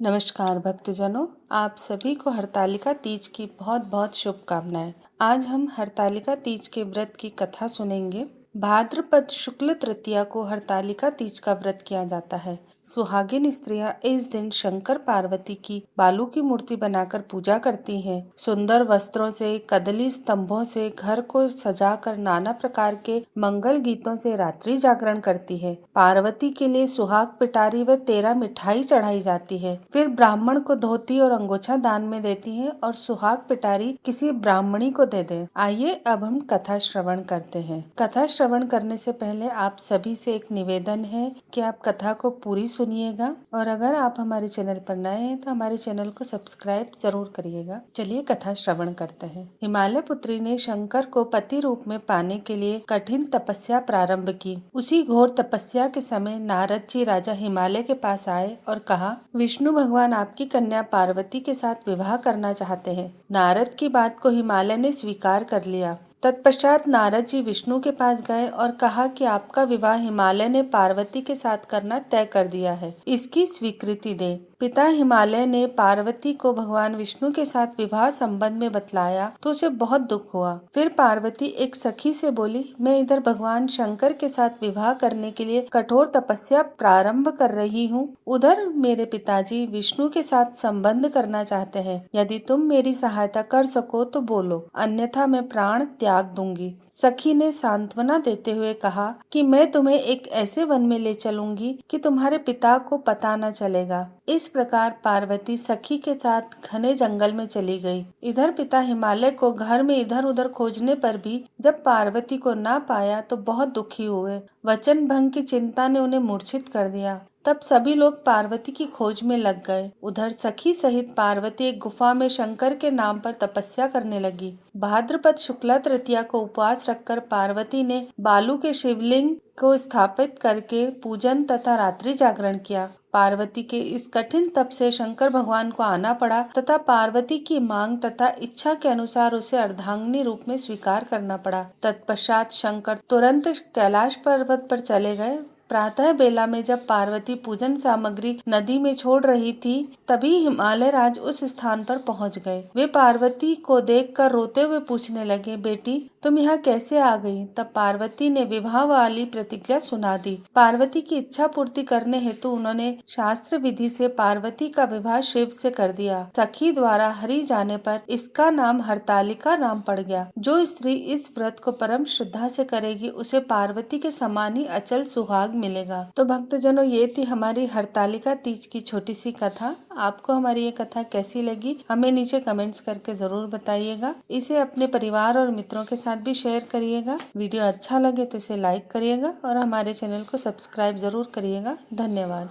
नमस्कार भक्तजनों, आप सभी को हरतालिका तीज की बहुत बहुत शुभकामनाएं। आज हम हरतालिका तीज के व्रत की कथा सुनेंगे। भाद्रपद शुक्ल तृतीया को हरतालिका तीज का व्रत किया जाता है। सुहागिन स्त्रियां इस दिन शंकर पार्वती की बालू की मूर्ति बनाकर पूजा करती हैं। सुंदर वस्त्रों से, कदली स्तंभों से घर को सजाकर नाना प्रकार के मंगल गीतों से रात्रि जागरण करती है। पार्वती के लिए सुहाग पिटारी व 13 मिठाई चढ़ाई जाती है। फिर ब्राह्मण को धोती और अंगोछा दान में देती है और सुहाग पिटारी किसी ब्राह्मणी को दे दे। आइए अब हम कथा श्रवण करते हैं। कथा श्रवण करने से पहले आप सभी से एक निवेदन है कि आप कथा को पूरी सुनिएगा और अगर आप हमारे चैनल पर नए हैं तो हमारे चैनल को सब्सक्राइब जरूर करिएगा। चलिए कथा श्रवण करते हैं। हिमालय पुत्री ने शंकर को पति रूप में पाने के लिए कठिन तपस्या प्रारंभ की। उसी घोर तपस्या के समय नारद जी राजा हिमालय के पास आए और कहा, विष्णु भगवान आपकी कन्या पार्वती के साथ विवाह करना चाहते हैं। नारद की बात को हिमालय ने स्वीकार कर लिया। तत्पश्चात नारद जी विष्णु के पास गए और कहा कि आपका विवाह हिमालय ने पार्वती के साथ करना तय कर दिया है, इसकी स्वीकृति दें। पिता हिमालय ने पार्वती को भगवान विष्णु के साथ विवाह संबंध में बतलाया तो उसे बहुत दुख हुआ। फिर पार्वती एक सखी से बोली, मैं इधर भगवान शंकर के साथ विवाह करने के लिए कठोर तपस्या प्रारंभ कर रही हूँ, उधर मेरे पिताजी विष्णु के साथ संबंध करना चाहते हैं। यदि तुम मेरी सहायता कर सको तो बोलो, अन्यथा मैं प्राण त्याग दूंगी। सखी ने सांत्वना देते हुए कहा कि मैं तुम्हें एक ऐसे वन में ले चलूंगी कि तुम्हारे पिता को पता न चलेगा। इस प्रकार पार्वती सखी के साथ घने जंगल में चली गई। इधर पिता हिमालय को घर में इधर उधर खोजने पर भी जब पार्वती को ना पाया तो बहुत दुखी हुए। वचन भंग की चिंता ने उन्हें मूर्छित कर दिया। तब सभी लोग पार्वती की खोज में लग गए। उधर सखी सहित पार्वती एक गुफा में शंकर के नाम पर तपस्या करने लगी। भाद्रपद शुक्ला तृतीया को उपवास रखकर पार्वती ने बालू के शिवलिंग को स्थापित करके पूजन तथा रात्रि जागरण किया। पार्वती के इस कठिन तप से शंकर भगवान को आना पड़ा तथा पार्वती की मांग तथा इच्छा के अनुसार उसे अर्धांगिनी रूप में स्वीकार करना पड़ा। तत्पश्चात शंकर तुरंत कैलाश पर्वत पर चले गए। प्रातः बेला में जब पार्वती पूजन सामग्री नदी में छोड़ रही थी, तभी हिमालय राज उस स्थान पर पहुंच गए। वे पार्वती को देखकर रोते हुए पूछने लगे, बेटी तुम यहाँ कैसे आ गई? तब पार्वती ने विवाह वाली प्रतिज्ञा सुना दी। पार्वती की इच्छा पूर्ति करने हेतु उन्होंने शास्त्र विधि से पार्वती का विवाह शिव से कर दिया। सखी द्वारा हरि जाने पर इसका नाम हरतालिका नाम पड़ गया। जो स्त्री इस व्रत को परम श्रद्धा से करेगी उसे पार्वती के समान ही अचल सुहाग मिलेगा। तो भक्तजनों, ये थी हमारी हरतालिका तीज की छोटी सी कथा। आपको हमारी ये कथा कैसी लगी हमें नीचे कमेंट्स करके जरूर बताइएगा। इसे अपने परिवार और मित्रों के साथ भी शेयर करिएगा। वीडियो अच्छा लगे तो इसे लाइक करिएगा और हमारे चैनल को सब्सक्राइब जरूर करिएगा। धन्यवाद।